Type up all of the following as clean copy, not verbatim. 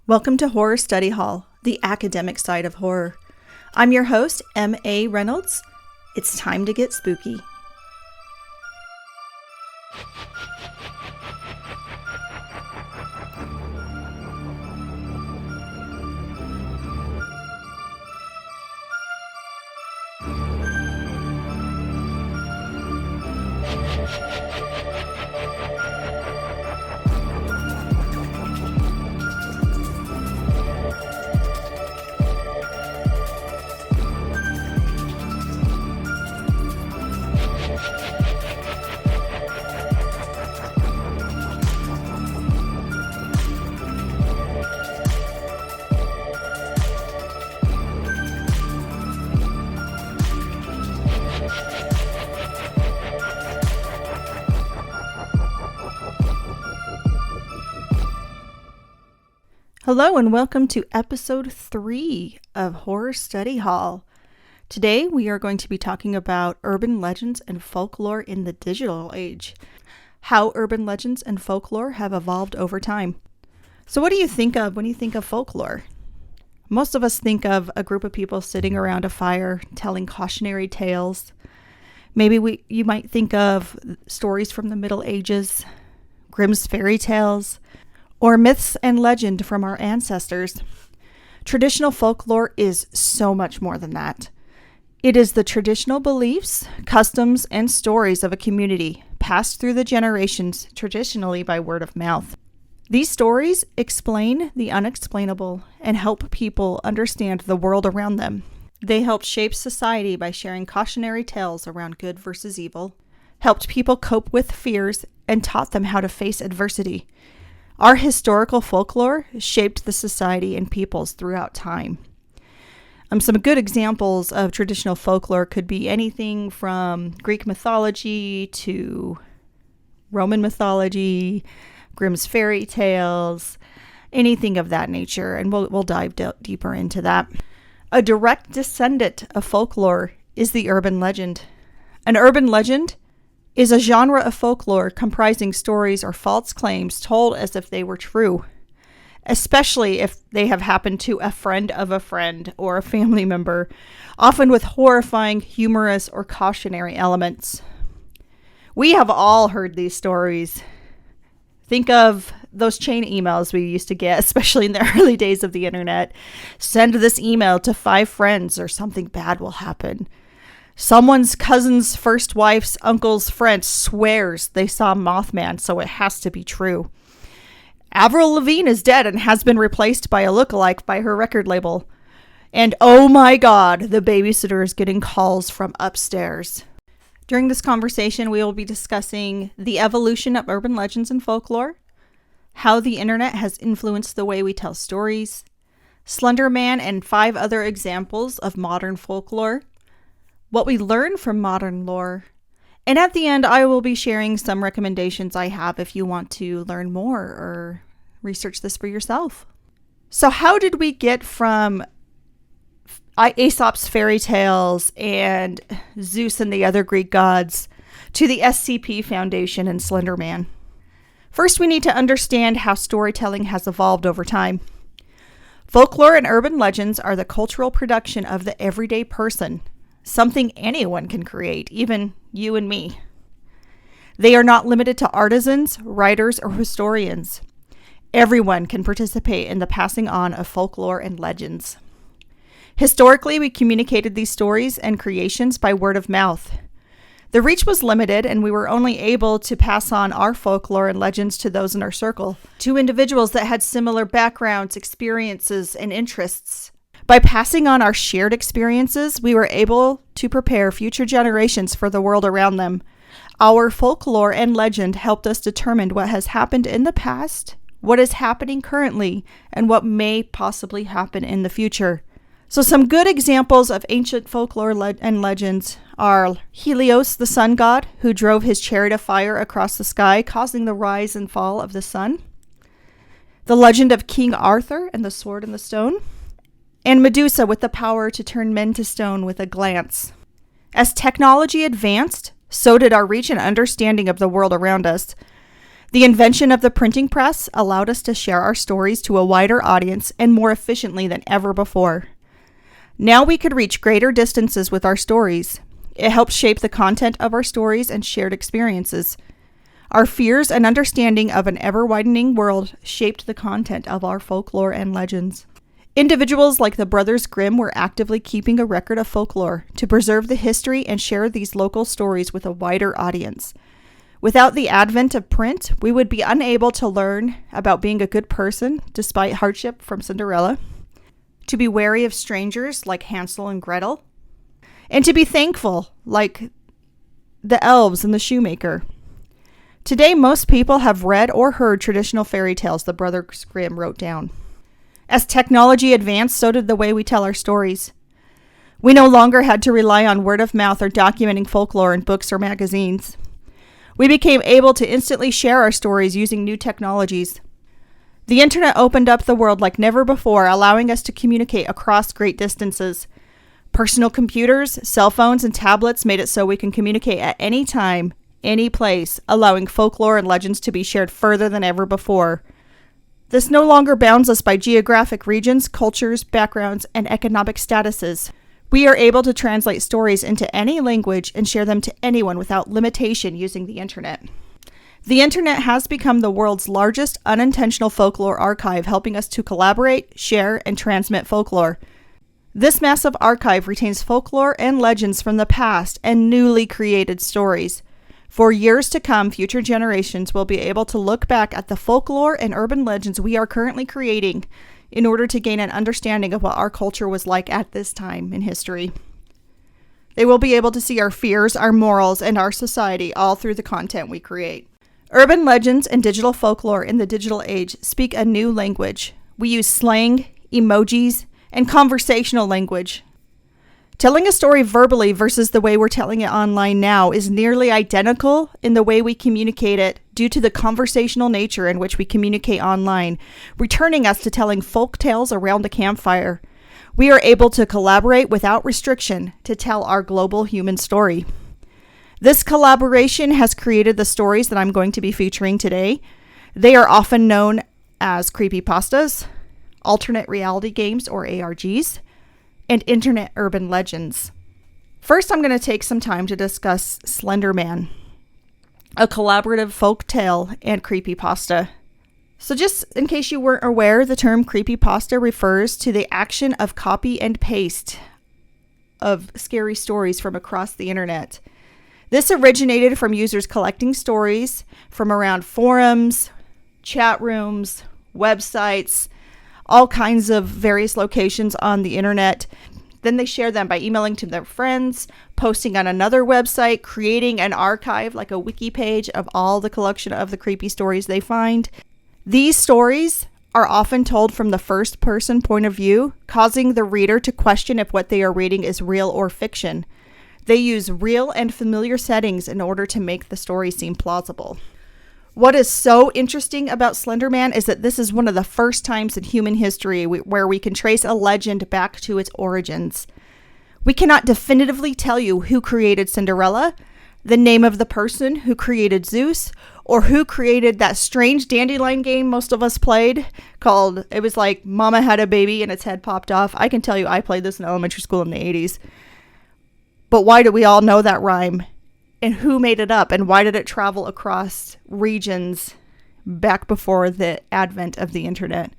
Welcome to Horror Study Hall, the academic side of horror. I'm your host, M.A. Reynolds. It's time to get spooky. Hello and welcome to episode 3 of Horror Study Hall. Today we are going to be talking about urban legends and folklore in the digital age. How urban legends and folklore have evolved over time. So what do you think of when you think of folklore? Most of us think of a group of people sitting around a fire telling cautionary tales. Maybe you might think of stories from the Middle Ages, Grimm's fairy tales, or myths and legend from our ancestors. Traditional folklore is so much more than that. It is the traditional beliefs, customs, and stories of a community passed through the generations traditionally by word of mouth. These stories explain the unexplainable and help people understand the world around them. They helped shape society by sharing cautionary tales around good versus evil, helped people cope with fears, and taught them how to face adversity. Our historical folklore shaped the society and peoples throughout time. Some good examples of traditional folklore could be anything from Greek mythology to Roman mythology, Grimm's fairy tales, anything of that nature, and we'll dive deeper into that. A direct descendant of folklore is the urban legend. An urban legend is a genre of folklore comprising stories or false claims told as if they were true, especially if they have happened to a friend of a friend or a family member, often with horrifying, humorous, or cautionary elements. We have all heard these stories. Think of those chain emails we used to get, especially in the early days of the internet. Send this email to 5 friends or something bad will happen. Someone's cousin's first wife's uncle's friend swears they saw Mothman, so it has to be true. Avril Lavigne is dead and has been replaced by a lookalike by her record label. And oh my God, the babysitter is getting calls from upstairs. During this conversation, we will be discussing the evolution of urban legends and folklore, how the internet has influenced the way we tell stories, Slender Man and 5 other examples of modern folklore, what we learn from modern lore, and at the end, I will be sharing some recommendations I have if you want to learn more or research this for yourself. So how did we get from Aesop's fairy tales and Zeus and the other Greek gods to the SCP Foundation and Slender Man? First, we need to understand how storytelling has evolved over time. Folklore and urban legends are the cultural production of the everyday person, something anyone can create, even you and me. They are not limited to artisans, writers, or historians. Everyone can participate in the passing on of folklore and legends. Historically, we communicated these stories and creations by word of mouth. The reach was limited, and we were only able to pass on our folklore and legends to those in our circle, to individuals that had similar backgrounds, experiences, and interests. By passing on our shared experiences, we were able to prepare future generations for the world around them. Our folklore and legend helped us determine what has happened in the past, what is happening currently, and what may possibly happen in the future. So some good examples of ancient folklore and legends are Helios, the sun god, who drove his chariot of fire across the sky, causing the rise and fall of the sun. The legend of King Arthur and the sword and the stone. And Medusa with the power to turn men to stone with a glance. As technology advanced, so did our reach and understanding of the world around us. The invention of the printing press allowed us to share our stories to a wider audience and more efficiently than ever before. Now we could reach greater distances with our stories. It helps shape the content of our stories and shared experiences. Our fears and understanding of an ever-widening world shaped the content of our folklore and legends. Individuals like the Brothers Grimm were actively keeping a record of folklore to preserve the history and share these local stories with a wider audience. Without the advent of print, we would be unable to learn about being a good person despite hardship from Cinderella, to be wary of strangers like Hansel and Gretel, and to be thankful like the elves and the shoemaker. Today, most people have read or heard traditional fairy tales the Brothers Grimm wrote down. As technology advanced, so did the way we tell our stories. We no longer had to rely on word of mouth or documenting folklore in books or magazines. We became able to instantly share our stories using new technologies. The internet opened up the world like never before, allowing us to communicate across great distances. Personal computers, cell phones, and tablets made it so we can communicate at any time, any place, allowing folklore and legends to be shared further than ever before. This no longer bounds us by geographic regions, cultures, backgrounds, and economic statuses. We are able to translate stories into any language and share them to anyone without limitation using the internet. The internet has become the world's largest unintentional folklore archive, helping us to collaborate, share, and transmit folklore. This massive archive retains folklore and legends from the past and newly created stories. For years to come, future generations will be able to look back at the folklore and urban legends we are currently creating in order to gain an understanding of what our culture was like at this time in history. They will be able to see our fears, our morals, and our society all through the content we create. Urban legends and digital folklore in the digital age speak a new language. We use slang, emojis, and conversational language. Telling a story verbally versus the way we're telling it online now is nearly identical in the way we communicate it due to the conversational nature in which we communicate online, returning us to telling folk tales around the campfire. We are able to collaborate without restriction to tell our global human story. This collaboration has created the stories that I'm going to be featuring today. They are often known as creepypastas, alternate reality games or ARGs, and internet urban legends. First, I'm going to take some time to discuss Slender Man, a collaborative folk tale and creepypasta. So just in case you weren't aware, the term creepypasta refers to the action of copy and paste of scary stories from across the internet. This originated from users collecting stories from around forums, chat rooms, websites, all kinds of various locations on the internet. Then they share them by emailing to their friends, posting on another website, creating an archive like a wiki page of all the collection of the creepy stories they find. These stories are often told from the first person point of view, causing the reader to question if what they are reading is real or fiction. They use real and familiar settings in order to make the story seem plausible. What is so interesting about Slender Man is that this is one of the first times in human history where we can trace a legend back to its origins. We cannot definitively tell you who created Cinderella, the name of the person who created Zeus, or who created that strange dandelion game most of us played called, it was like Mama Had a Baby and its head popped off. I can tell you I played this in elementary school in the 80s. But why do we all know that rhyme? And who made it up? And why did it travel across regions back before the advent of the internet?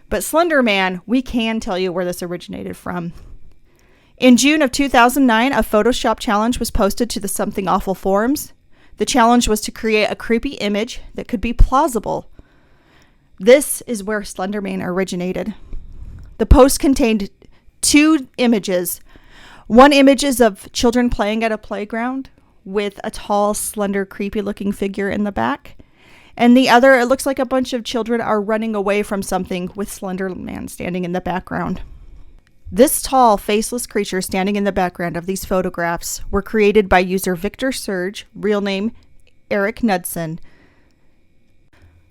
But Slender Man, we can tell you where this originated from. In June of 2009, a Photoshop challenge was posted to the Something Awful forums. The challenge was to create a creepy image that could be plausible. This is where Slender Man originated. The post contained 2 images. One image is of children playing at a playground with a tall, slender, creepy-looking figure in the back. And the other, it looks like a bunch of children are running away from something with Slender Man standing in the background. This tall, faceless creature standing in the background of these photographs were created by user Victor Surge, real name Eric Knudsen.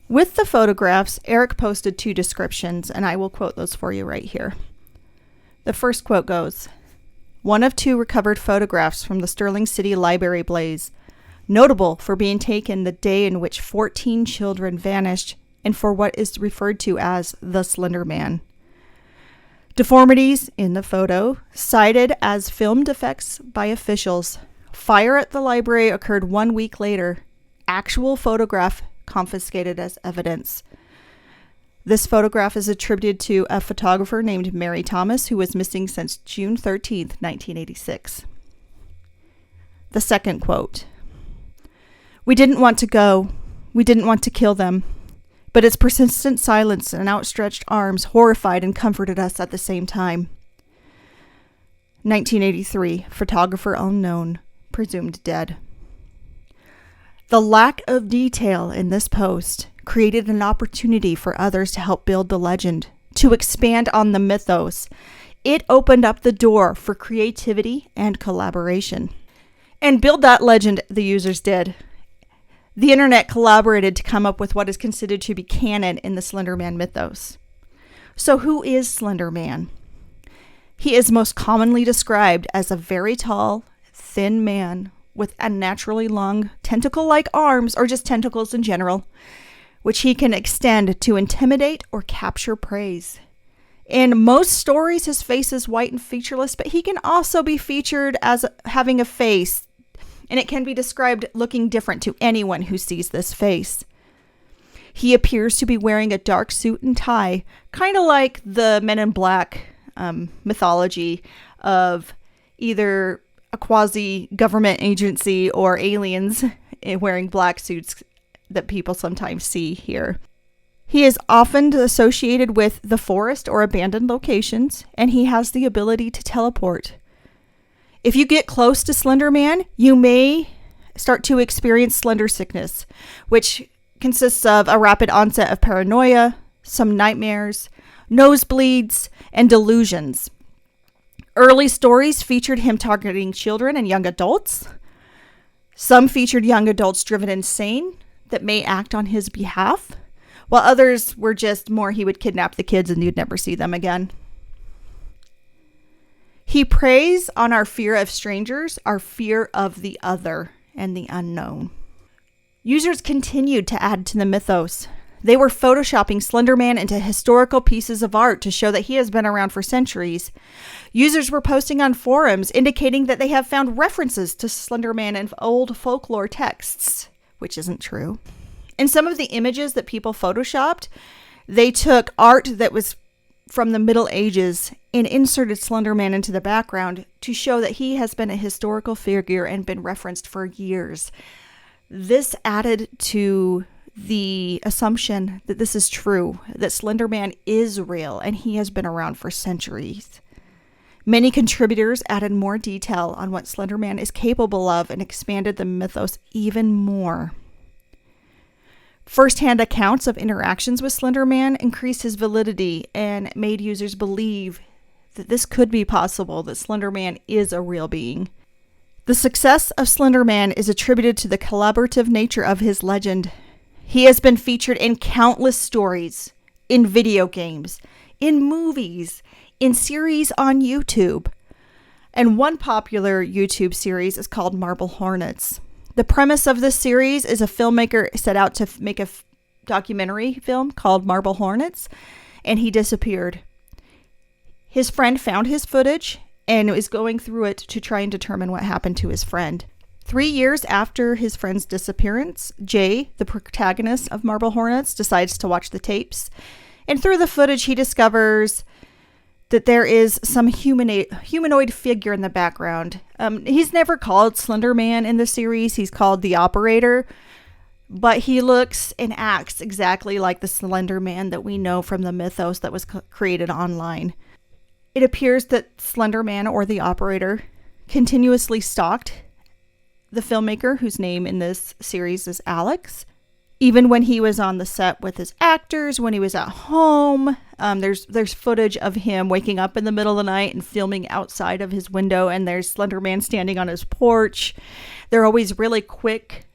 With the photographs, Eric posted 2 descriptions, and I will quote those for you right here. The first quote goes, "One of 2 recovered photographs from the Sterling City Library blaze. notable for being taken the day in which 14 children vanished and for what is referred to as the Slender Man. Deformities in the photo cited as film defects by officials. Fire at the library occurred 1 week later. Actual photograph confiscated as evidence. This photograph is attributed to a photographer named Mary Thomas, who was missing since June 13th, 1986. The second quote. "We didn't want to go. We didn't want to kill them. But its persistent silence and outstretched arms horrified and comforted us at the same time." 1983, photographer unknown, presumed dead. The lack of detail in this post created an opportunity for others to help build the legend, to expand on the mythos. It opened up the door for creativity and collaboration. And build that legend, the users did. The internet collaborated to come up with what is considered to be canon in the Slender Man mythos. So who is Slender Man? He is most commonly described as a very tall, thin man with unnaturally long tentacle-like arms, or just tentacles in general, which he can extend to intimidate or capture prey. In most stories, his face is white and featureless, but he can also be featured as having a face, and it can be described looking different to anyone who sees this face. He appears to be wearing a dark suit and tie, kind of like the Men in Black mythology of either a quasi-government agency or aliens wearing black suits that people sometimes see here. He is often associated with the forest or abandoned locations, and he has the ability to teleport. If you get close to Slender Man, you may start to experience slender sickness, which consists of a rapid onset of paranoia, some nightmares, nosebleeds, and delusions. Early stories featured him targeting children and young adults. Some featured young adults driven insane that may act on his behalf, while others were just more he would kidnap the kids and you'd never see them again. He preys on our fear of strangers, our fear of the other and the unknown. Users continued to add to the mythos. They were photoshopping Slender Man into historical pieces of art to show that he has been around for centuries. Users were posting on forums indicating that they have found references to Slender Man in old folklore texts, which isn't true. In some of the images that people photoshopped, they took art that was from the Middle Ages and inserted Slender Man into the background to show that he has been a historical figure and been referenced for years. This added to the assumption that this is true, that Slender Man is real and he has been around for centuries. Many contributors added more detail on what Slender Man is capable of and expanded the mythos even more. First-hand accounts of interactions with Slender Man increased his validity and made users believe that this could be possible, that Slender Man is a real being. The success of Slender Man is attributed to the collaborative nature of his legend. He has been featured in countless stories, in video games, in movies, in series on YouTube. And one popular YouTube series is called Marble Hornets. The premise of this series is a filmmaker set out to make a documentary film called Marble Hornets, and he disappeared. His friend found his footage and is going through it to try and determine what happened to his friend. 3 years after his friend's disappearance, Jay, the protagonist of Marble Hornets, decides to watch the tapes. And through the footage, he discovers that there is some humanoid figure in the background. He's never called Slender Man in the series. He's called the Operator. But he looks and acts exactly like the Slender Man that we know from the mythos that was created online. It appears that Slender Man, or the Operator, continuously stalked the filmmaker, whose name in this series is Alex. Even when he was on the set with his actors, when he was at home, there's footage of him waking up in the middle of the night and filming outside of his window, and there's Slender Man standing on his porch. There are always really quick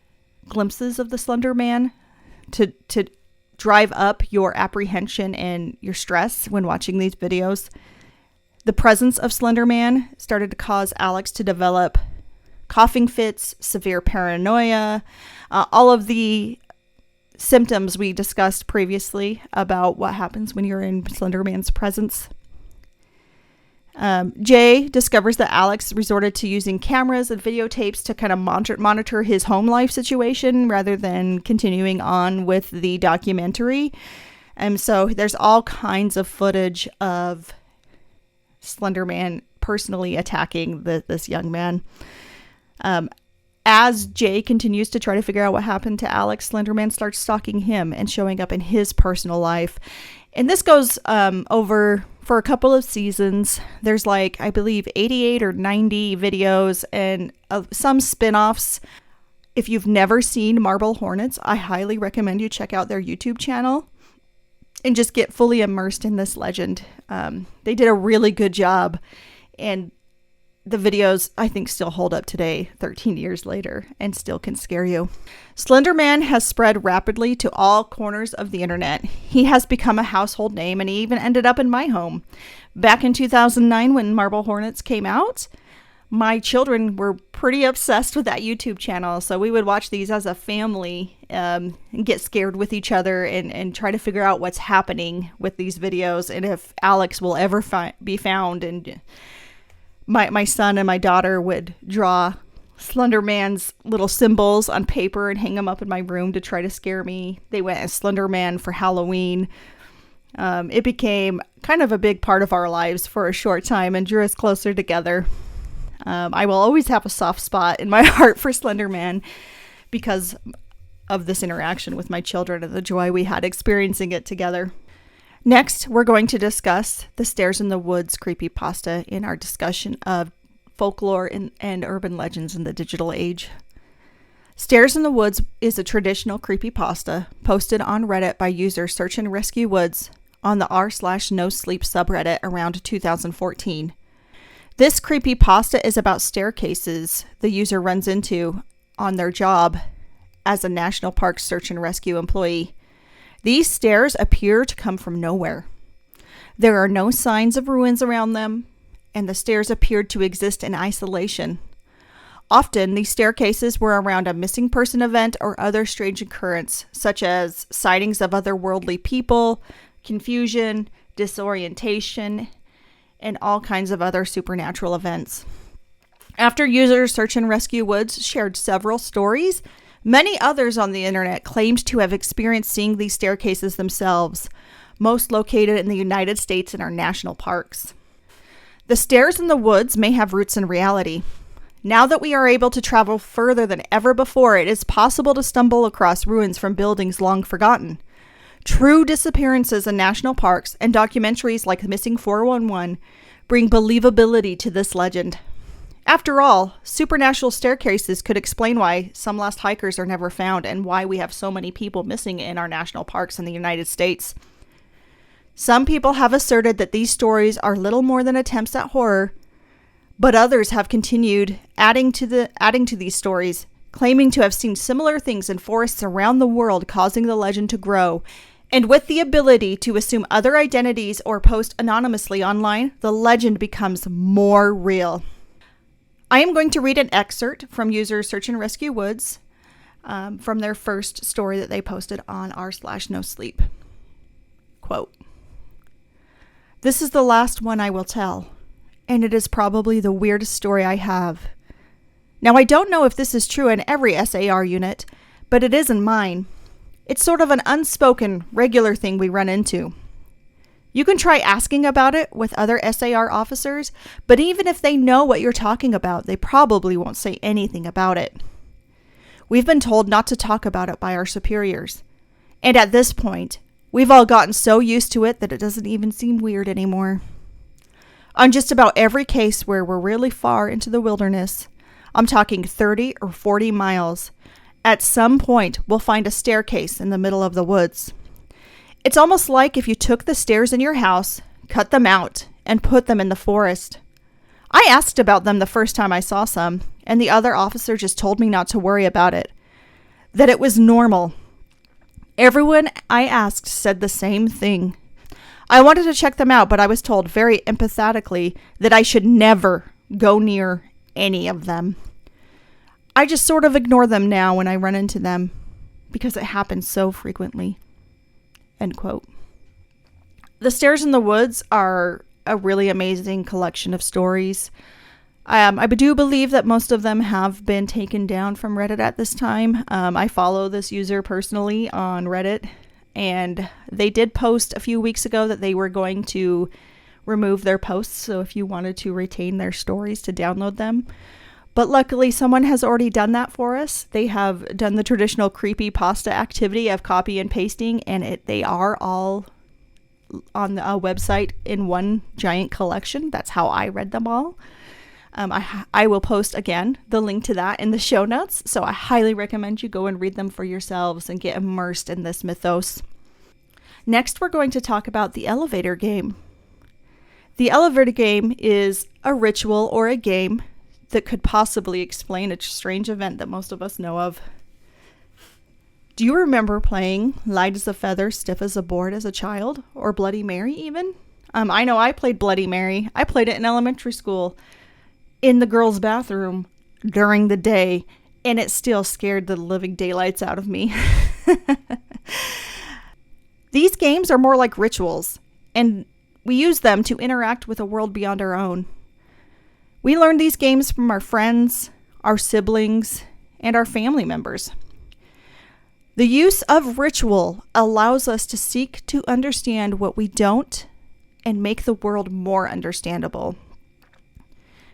glimpses of the Slender Man to drive up your apprehension and your stress when watching these videos. The presence of Slender Man started to cause Alex to develop coughing fits, severe paranoia, all of the symptoms we discussed previously about what happens when you're in Slender Man's presence. Jay discovers that Alex resorted to using cameras and videotapes to kind of monitor his home life situation rather than continuing on with the documentary. And so there's all kinds of footage of Slender Man personally attacking this young man. As Jay continues to try to figure out what happened to Alex, Slender Man starts stalking him and showing up in his personal life. And this goes over for a couple of seasons. There's like, I believe, 88 or 90 videos and some spin-offs. If you've never seen Marble Hornets, I highly recommend you check out their YouTube channel and just get fully immersed in this legend. They did a really good job, and the videos, I think, still hold up today, 13 years later, and still can scare you. Slender Man has spread rapidly to all corners of the internet. He has become a household name, and he even ended up in my home. Back in 2009, when Marble Hornets came out, my children were pretty obsessed with that YouTube channel, so we would watch these as a family and get scared with each other and try to figure out what's happening with these videos and if Alex will ever be found. And my son and my daughter would draw Slender Man's little symbols on paper and hang them up in my room to try to scare me. They went as Slender Man for Halloween. It became kind of a big part of our lives for a short time and drew us closer together. I will always have a soft spot in my heart for Slender Man because of this interaction with my children and the joy we had experiencing it together. Next, we're going to discuss the Stairs in the Woods creepypasta in our discussion of folklore and urban legends in the digital age. Stairs in the Woods is a traditional creepypasta posted on Reddit by user Search and Rescue Woods on the r/NoSleep subreddit around 2014. This creepypasta is about staircases the user runs into on their job as a National Park Search and Rescue employee. These stairs appear to come from nowhere. There are no signs of ruins around them, and the stairs appeared to exist in isolation. Often, these staircases were around a missing person event or other strange occurrence, such as sightings of otherworldly people, confusion, disorientation, and all kinds of other supernatural events. After users Search and Rescue Woods shared several stories, many others on the internet claimed to have experienced seeing these staircases themselves, most located in the United States and our national parks. The Stairs in the Woods may have roots in reality. Now that we are able to travel further than ever before, it is possible to stumble across ruins from buildings long forgotten. True disappearances in national parks and documentaries like Missing 411 bring believability to this legend. After all, supernatural staircases could explain why some lost hikers are never found and why we have so many people missing in our national parks in the United States. Some people have asserted that these stories are little more than attempts at horror, but others have continued adding to these stories, claiming to have seen similar things in forests around the world, causing the legend to grow. And with the ability to assume other identities or post anonymously online, the legend becomes more real. I am going to read an excerpt from user Search and Rescue Woods from their first story that they posted on r/NoSleep. Quote, "This is the last one I will tell, and it is probably the weirdest story I have. Now, I don't know if this is true in every SAR unit, but it is in mine. It's sort of an unspoken, regular thing we run into. You can try asking about it with other SAR officers, but even if they know what you're talking about, they probably won't say anything about it. We've been told not to talk about it by our superiors. And at this point, we've all gotten so used to it that it doesn't even seem weird anymore. On just about every case where we're really far into the wilderness, I'm talking 30 or 40 miles, at some point we'll find a staircase in the middle of the woods. It's almost like if you took the stairs in your house, cut them out, and put them in the forest. I asked about them the first time I saw some, and the other officer just told me not to worry about it, that it was normal. Everyone I asked said the same thing. I wanted to check them out, but I was told very empathetically that I should never go near any of them. I just sort of ignore them now when I run into them because it happens so frequently. End quote. The Stairs in the Woods are a really amazing collection of stories. I do believe that most of them have been taken down from Reddit at this time. I follow this user personally on Reddit, and they did post a few weeks ago that they were going to remove their posts, so if you wanted to retain their stories to download them. But luckily, someone has already done that for us. They have done the traditional creepypasta activity of copy and pasting, and they are all on the website in one giant collection. That's how I read them all. I will post, again, the link to that in the show notes, so I highly recommend you go and read them for yourselves and get immersed in this mythos. Next, we're going to talk about the elevator game. The elevator game is a ritual or a game that could possibly explain a strange event that most of us know of. Do you remember playing Light as a Feather, Stiff as a Board as a child? Or Bloody Mary even? I know I played Bloody Mary. I played it in elementary school in the girls' bathroom during the day, and it still scared the living daylights out of me. These games are more like rituals, and we use them to interact with a world beyond our own. We learn these games from our friends, our siblings, and our family members. The use of ritual allows us to seek to understand what we don't and make the world more understandable.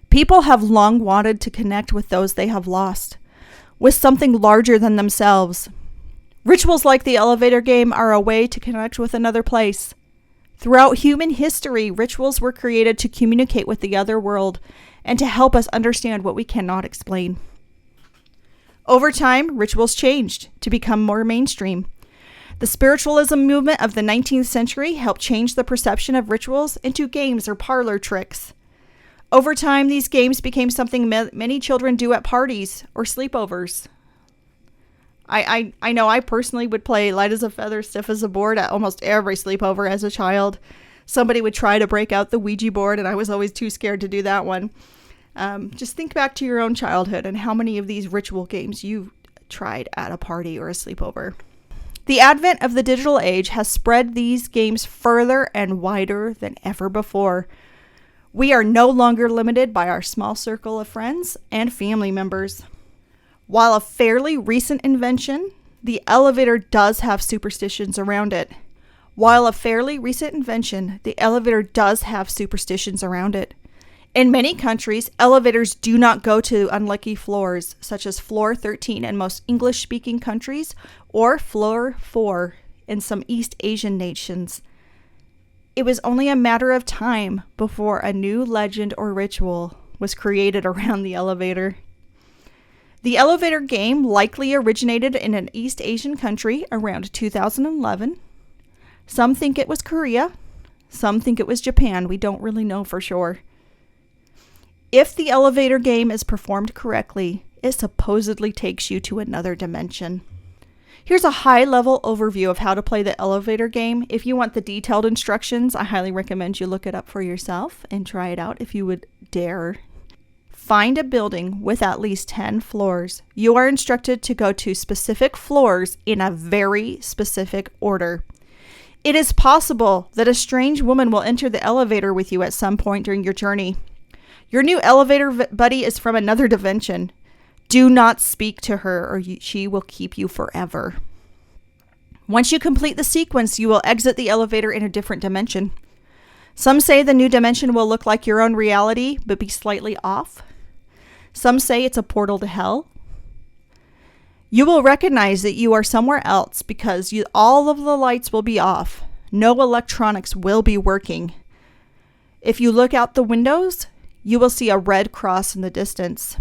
People have long wanted to connect with those they have lost, with something larger than themselves. Rituals like the elevator game are a way to connect with another place. Throughout human history, rituals were created to communicate with the other world and to help us understand what we cannot explain. Over time, rituals changed to become more mainstream. The spiritualism movement of the 19th century helped change the perception of rituals into games or parlor tricks. Over time, these games became something many children do at parties or sleepovers. I know I personally would play Light as a Feather, Stiff as a Board at almost every sleepover as a child. Somebody would try to break out the Ouija board, and I was always too scared to do that one. Just think back to your own childhood and how many of these ritual games you tried at a party or a sleepover. The advent of the digital age has spread these games further and wider than ever before. We are no longer limited by our small circle of friends and family members. While a fairly recent invention, the elevator does have superstitions around it. In many countries, elevators do not go to unlucky floors, such as floor 13 in most English-speaking countries, or floor 4 in some East Asian nations. It was only a matter of time before a new legend or ritual was created around the elevator. The elevator game likely originated in an East Asian country around 2011. Some think it was Korea. Some think it was Japan. We don't really know for sure. If the elevator game is performed correctly, it supposedly takes you to another dimension. Here's a high-level overview of how to play the elevator game. If you want the detailed instructions, I highly recommend you look it up for yourself and try it out if you would dare. Find a building with at least 10 floors. You are instructed to go to specific floors in a very specific order. It is possible that a strange woman will enter the elevator with you at some point during your journey. Your new elevator buddy is from another dimension. Do not speak to her or she will keep you forever. Once you complete the sequence, you will exit the elevator in a different dimension. Some say the new dimension will look like your own reality, but be slightly off. Some say it's a portal to hell. You will recognize that you are somewhere else because all of the lights will be off. No electronics will be working. If you look out the windows, you will see a red cross in the distance.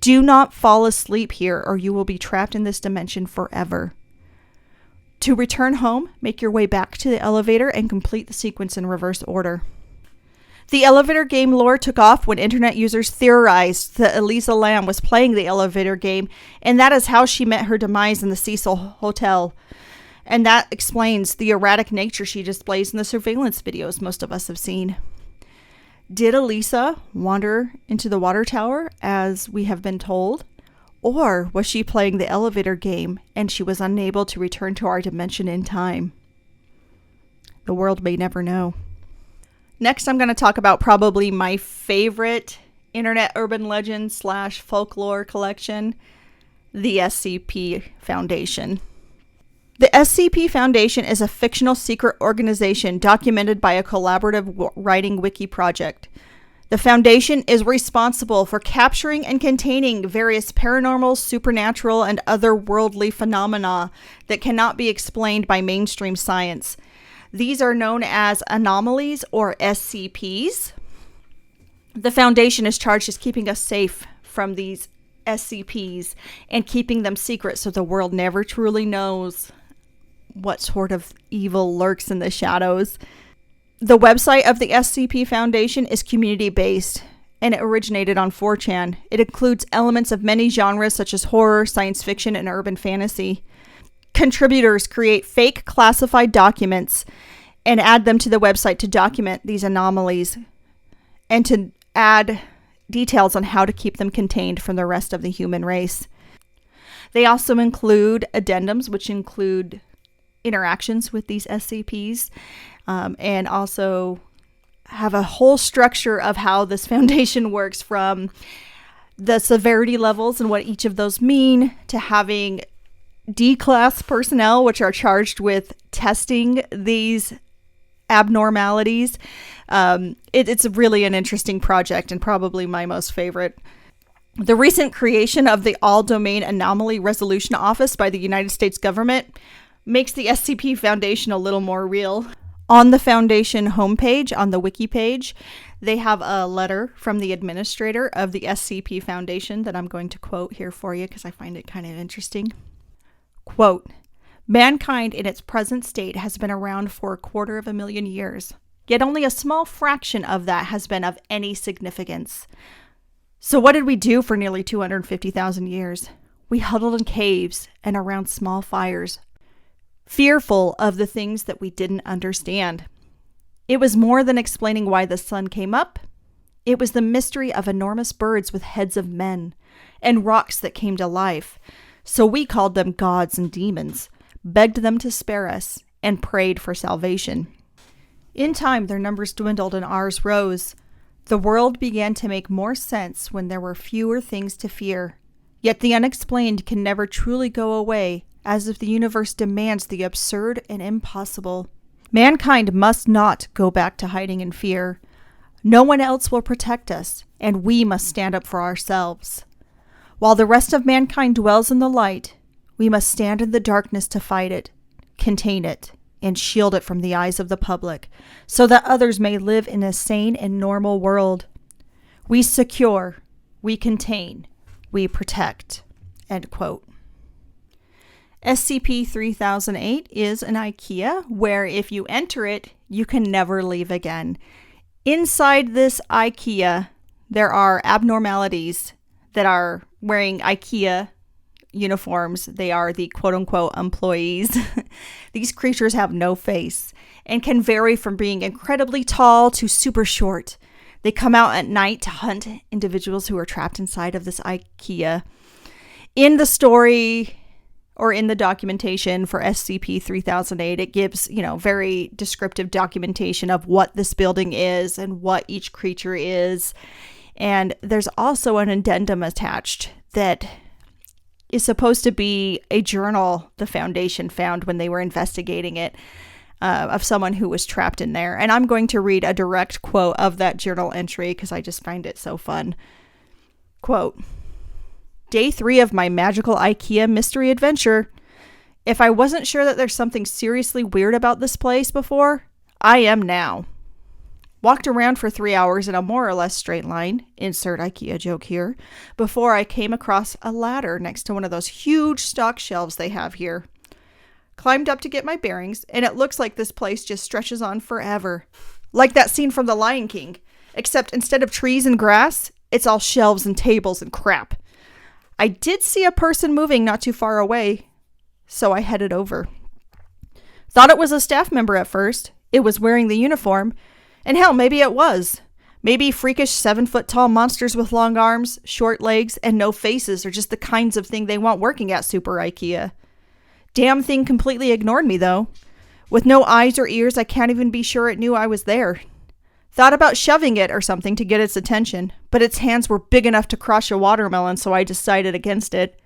Do not fall asleep here or you will be trapped in this dimension forever. To return home, make your way back to the elevator and complete the sequence in reverse order. The elevator game lore took off when internet users theorized that Elisa Lam was playing the elevator game, and that is how she met her demise in the Cecil Hotel. And that explains the erratic nature she displays in the surveillance videos most of us have seen. Did Elisa wander into the water tower, as we have been told? Or was she playing the elevator game and she was unable to return to our dimension in time? The world may never know. Next, I'm going to talk about probably my favorite internet urban legend / folklore collection, the SCP Foundation. The SCP Foundation is a fictional secret organization documented by a collaborative writing wiki project. The Foundation is responsible for capturing and containing various paranormal, supernatural, and otherworldly phenomena that cannot be explained by mainstream science. These are known as anomalies or SCPs. The Foundation is charged as keeping us safe from these SCPs and keeping them secret so the world never truly knows what sort of evil lurks in the shadows. The website of the SCP Foundation is community-based, and it originated on 4chan. It includes elements of many genres such as horror, science fiction, and urban fantasy. Contributors create fake classified documents and add them to the website to document these anomalies and to add details on how to keep them contained from the rest of the human race. They also include addendums, which include interactions with these SCPs, and also have a whole structure of how this foundation works, from the severity levels and what each of those mean, to having D-class personnel, which are charged with testing these abnormalities. It's really an interesting project and probably my most favorite. The recent creation of the All-Domain Anomaly Resolution Office by the United States government makes the SCP Foundation a little more real. On the Foundation homepage, on the wiki page, they have a letter from the administrator of the SCP Foundation that I'm going to quote here for you because I find it kind of interesting. Quote, "Mankind in its present state has been around for 250,000 years, yet only a small fraction of that has been of any significance. So what did we do for nearly 250,000 years? We huddled in caves and around small fires, fearful of the things that we didn't understand. It was more than explaining why the sun came up. It was the mystery of enormous birds with heads of men and rocks that came to life. So we called them gods and demons, begged them to spare us, and prayed for salvation. In time, their numbers dwindled and ours rose. The world began to make more sense when there were fewer things to fear. Yet the unexplained can never truly go away, as if the universe demands the absurd and impossible. Mankind must not go back to hiding in fear. No one else will protect us, and we must stand up for ourselves. While the rest of mankind dwells in the light, we must stand in the darkness to fight it, contain it, and shield it from the eyes of the public, so that others may live in a sane and normal world. We secure, we contain, we protect." End quote. SCP-3008 is an IKEA where if you enter it, you can never leave again. Inside this IKEA, there are abnormalities that are wearing IKEA uniforms. They are the quote-unquote employees. These creatures have no face and can vary from being incredibly tall to super short. They come out at night to hunt individuals who are trapped inside of this IKEA. In the story, or in the documentation for SCP-3008, it gives, very descriptive documentation of what this building is and what each creature is. And there's also an addendum attached that is supposed to be a journal the Foundation found when they were investigating it, of someone who was trapped in there. And I'm going to read a direct quote of that journal entry because I just find it so fun. Quote, "Day 3 of my magical IKEA mystery adventure. If I wasn't sure that there's something seriously weird about this place before, I am now. Walked around for 3 hours in a more or less straight line, insert IKEA joke here, before I came across a ladder next to one of those huge stock shelves they have here. Climbed up to get my bearings, and it looks like this place just stretches on forever. Like that scene from The Lion King, except instead of trees and grass, it's all shelves and tables and crap. I did see a person moving not too far away, so I headed over. Thought it was a staff member at first. It was wearing the uniform, and hell, maybe it was. Maybe freakish 7-foot-tall monsters with long arms, short legs, and no faces are just the kinds of thing they want working at Super IKEA. Damn thing completely ignored me, though. With no eyes or ears, I can't even be sure it knew I was there. Thought about shoving it or something to get its attention, but its hands were big enough to crush a watermelon, so I decided against it.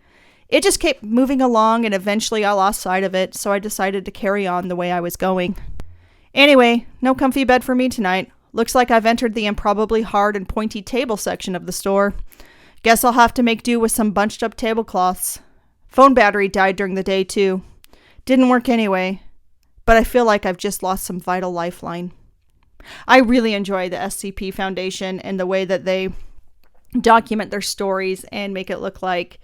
It just kept moving along, and eventually I lost sight of it, so I decided to carry on the way I was going. Anyway, no comfy bed for me tonight. Looks like I've entered the improbably hard and pointy table section of the store. Guess I'll have to make do with some bunched up tablecloths. Phone battery died during the day, too. Didn't work anyway, but I feel like I've just lost some vital lifeline. I really enjoy the SCP Foundation and the way that they document their stories and make it look like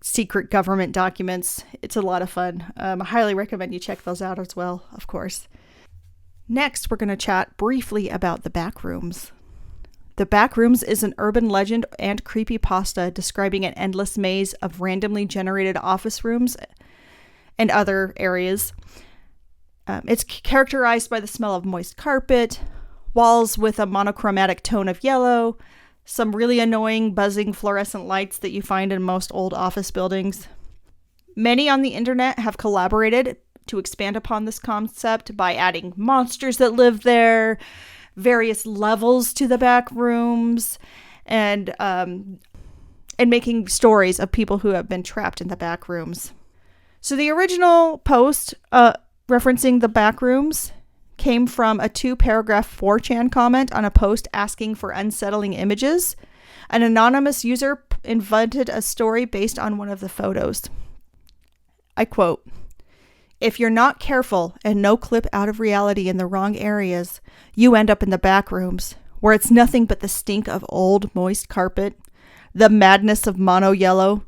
secret government documents. It's a lot of fun. I highly recommend you check those out as well, of course. Next, we're going to chat briefly about the Backrooms. The Backrooms is an urban legend and creepypasta describing an endless maze of randomly generated office rooms and other areas. It's characterized by the smell of moist carpet, walls with a monochromatic tone of yellow, some really annoying buzzing fluorescent lights that you find in most old office buildings. Many on the internet have collaborated to expand upon this concept by adding monsters that live there, various levels to the back rooms, and making stories of people who have been trapped in the back rooms. So the original post referencing the back rooms came from a 2-paragraph 4chan comment on a post asking for unsettling images. An anonymous user invented a story based on one of the photos. I quote, "If you're not careful and no clip out of reality in the wrong areas, you end up in the back rooms, where it's nothing but the stink of old, moist carpet, the madness of mono yellow,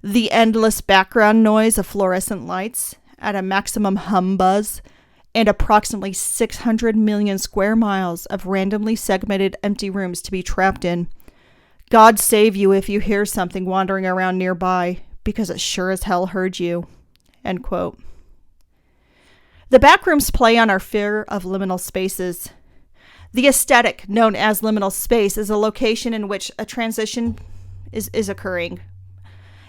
the endless background noise of fluorescent lights at a maximum hum buzz, and approximately 600 million square miles of randomly segmented empty rooms to be trapped in. God save you if you hear something wandering around nearby, because it sure as hell heard you." End quote. The Backrooms play on our fear of liminal spaces. The aesthetic known as liminal space is a location in which a transition is occurring.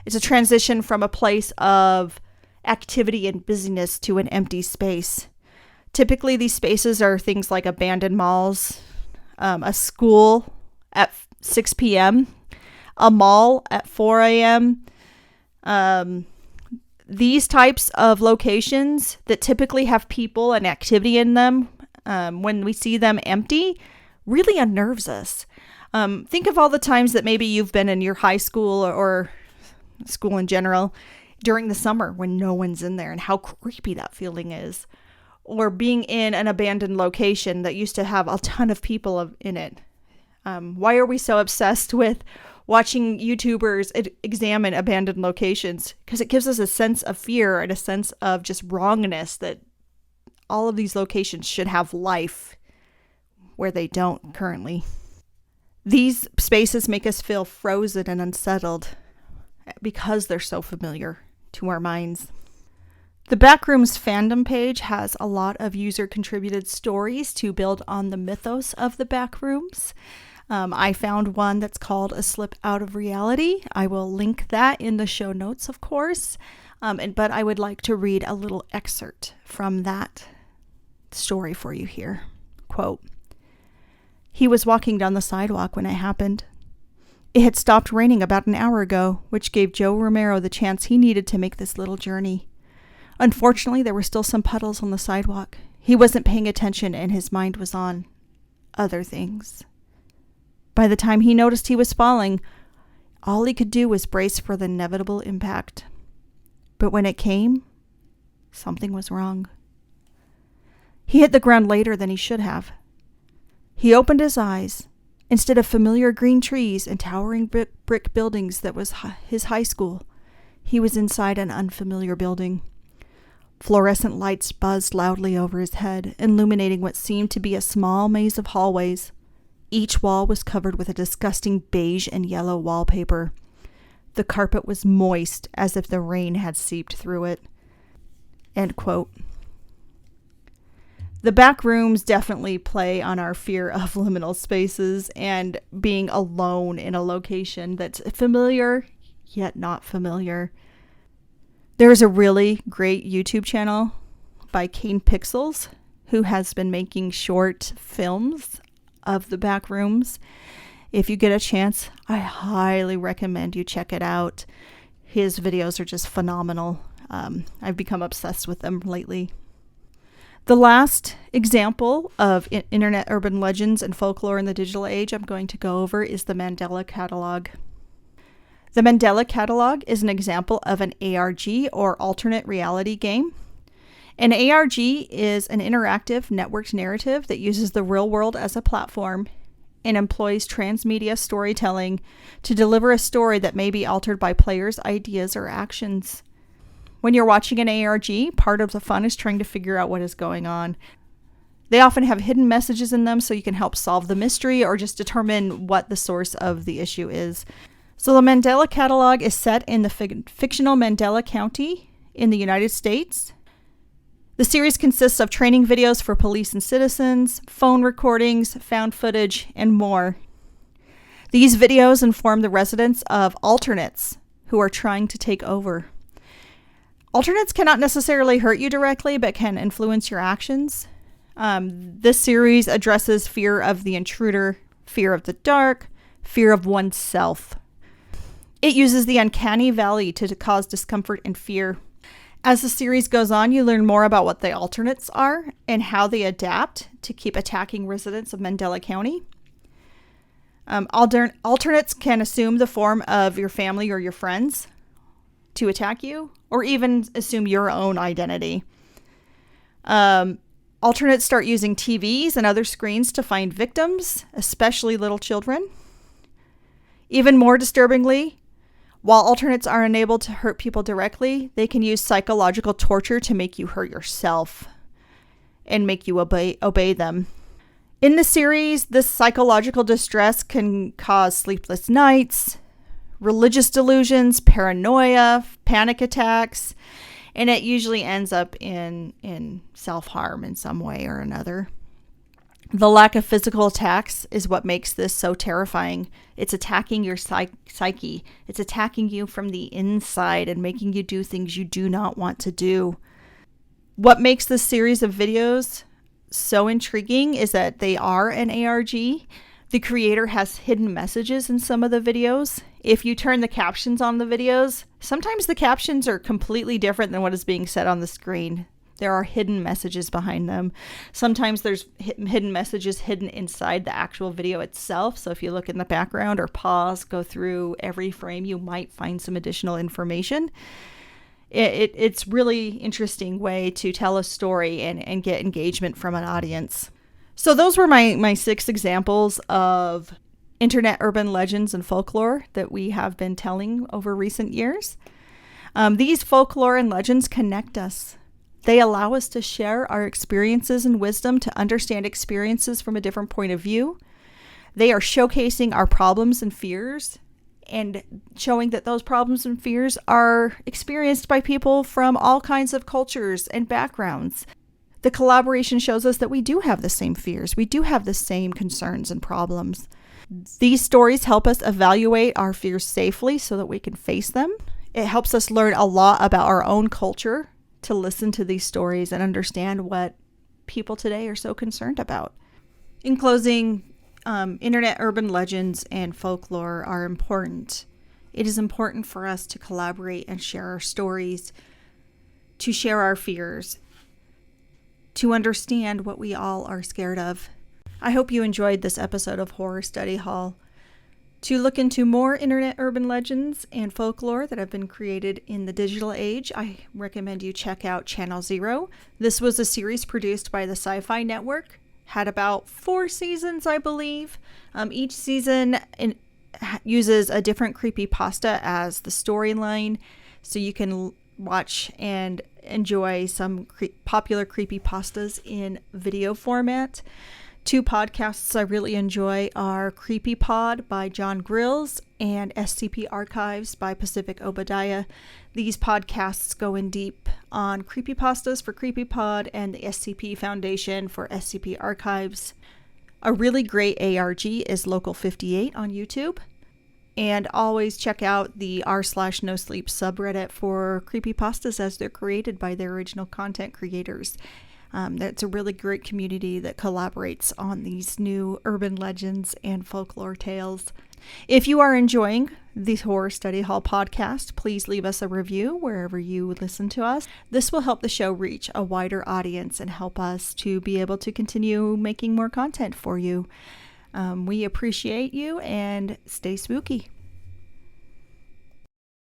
It's a transition from a place of activity and busyness to an empty space. Typically, these spaces are things like abandoned malls, a school at 6 p.m., a mall at 4 a.m., these types of locations that typically have people and activity in them, when we see them empty, really unnerves us. Think of all the times that maybe you've been in your high school or school in general during the summer when no one's in there and how creepy that feeling is. Or being in an abandoned location that used to have a ton of people in it. Why are we so obsessed with watching YouTubers examine abandoned locations? Because it gives us a sense of fear and a sense of just wrongness that all of these locations should have life where they don't currently. These spaces make us feel frozen and unsettled because they're so familiar to our minds. The Backrooms fandom page has a lot of user-contributed stories to build on the mythos of the Backrooms. I found one that's called A Slip Out of Reality. I will link that in the show notes, of course. But I would like to read a little excerpt from that story for you here. Quote, "He was walking down the sidewalk when it happened. It had stopped raining about an hour ago, which gave Joe Romero the chance he needed to make this little journey. Unfortunately, there were still some puddles on the sidewalk. He wasn't paying attention and his mind was on other things. By the time he noticed he was falling, all he could do was brace for the inevitable impact. But when it came, something was wrong. He hit the ground later than he should have. He opened his eyes. Instead of familiar green trees and towering brick buildings that was his high school, he was inside an unfamiliar building. Fluorescent lights buzzed loudly over his head, illuminating what seemed to be a small maze of hallways. Each wall was covered with a disgusting beige and yellow wallpaper. The carpet was moist, as if the rain had seeped through it." End quote. The back rooms definitely play on our fear of liminal spaces and being alone in a location that's familiar yet not familiar. There's a really great YouTube channel by Kane Pixels who has been making short films of the back rooms. If you get a chance, I highly recommend you check it out. His videos are just phenomenal. I've become obsessed with them lately. The last example of internet urban legends and folklore in the digital age I'm going to go over is the Mandela Catalog. The Mandela Catalog is an example of an ARG or alternate reality game. An ARG is an interactive networked narrative that uses the real world as a platform and employs transmedia storytelling to deliver a story that may be altered by players' ideas or actions. When you're watching an ARG, part of the fun is trying to figure out what is going on. They often have hidden messages in them so you can help solve the mystery or just determine what the source of the issue is. So the Mandela Catalog is set in the fictional Mandela County in the United States. The series consists of training videos for police and citizens, phone recordings, found footage, and more. These videos inform the residents of alternates who are trying to take over. Alternates cannot necessarily hurt you directly, but can influence your actions. This series addresses fear of the intruder, fear of the dark, fear of oneself. It uses the uncanny valley to cause discomfort and fear. As the series goes on, you learn more about what the alternates are and how they adapt to keep attacking residents of Mandela County. Alternates can assume the form of your family or your friends to attack you, or even assume your own identity. Alternates start using TVs and other screens to find victims, especially little children. Even more disturbingly, while alternates are unable to hurt people directly, they can use psychological torture to make you hurt yourself and make you obey them. In the series, this psychological distress can cause sleepless nights, religious delusions, paranoia, panic attacks, and it usually ends up in self-harm in some way or another. The lack of physical attacks is what makes this so terrifying. It's attacking your psyche. It's attacking you from the inside and making you do things you do not want to do. What makes this series of videos so intriguing is that they are an ARG. The creator has hidden messages in some of the videos. If you turn the captions on the videos, sometimes the captions are completely different than what is being said on the screen. There are hidden messages behind them. Sometimes there's hidden messages hidden inside the actual video itself. So if you look in the background or pause, go through every frame, you might find some additional information. It's really interesting way to tell a story and get engagement from an audience. So those were my 6 examples of internet urban legends and folklore that we have been telling over recent years. These folklore and legends connect us. They allow us to share our experiences and wisdom to understand experiences from a different point of view. They are showcasing our problems and fears and showing that those problems and fears are experienced by people from all kinds of cultures and backgrounds. The collaboration shows us that we do have the same fears. We do have the same concerns and problems. These stories help us evaluate our fears safely so that we can face them. It helps us learn a lot about our own culture to listen to these stories and understand what people today are so concerned about. In closing, internet urban legends and folklore are important. It is important for us to collaborate and share our stories, to share our fears, to understand what we all are scared of. I hope you enjoyed this episode of Horror Study Hall. To look into more internet urban legends and folklore that have been created in the digital age, I recommend you check out Channel Zero. This was a series produced by the Sci-Fi Network, had about 4 seasons, I believe. Each season uses a different creepypasta as the storyline, so you can watch and enjoy some popular creepypastas in video format. Two podcasts I really enjoy are Creepy Pod by John Grills and SCP Archives by Pacific Obadiah. These podcasts go in deep on creepypastas for CreepyPod and the SCP Foundation for SCP Archives. A really great ARG is Local 58 on YouTube. And always check out the r/no sleep subreddit for creepypastas as they're created by their original content creators. That's a really great community that collaborates on these new urban legends and folklore tales. If you are enjoying the Horror Study Hall podcast, please leave us a review wherever you listen to us. This will help the show reach a wider audience and help us to be able to continue making more content for you. We appreciate you, and stay spooky.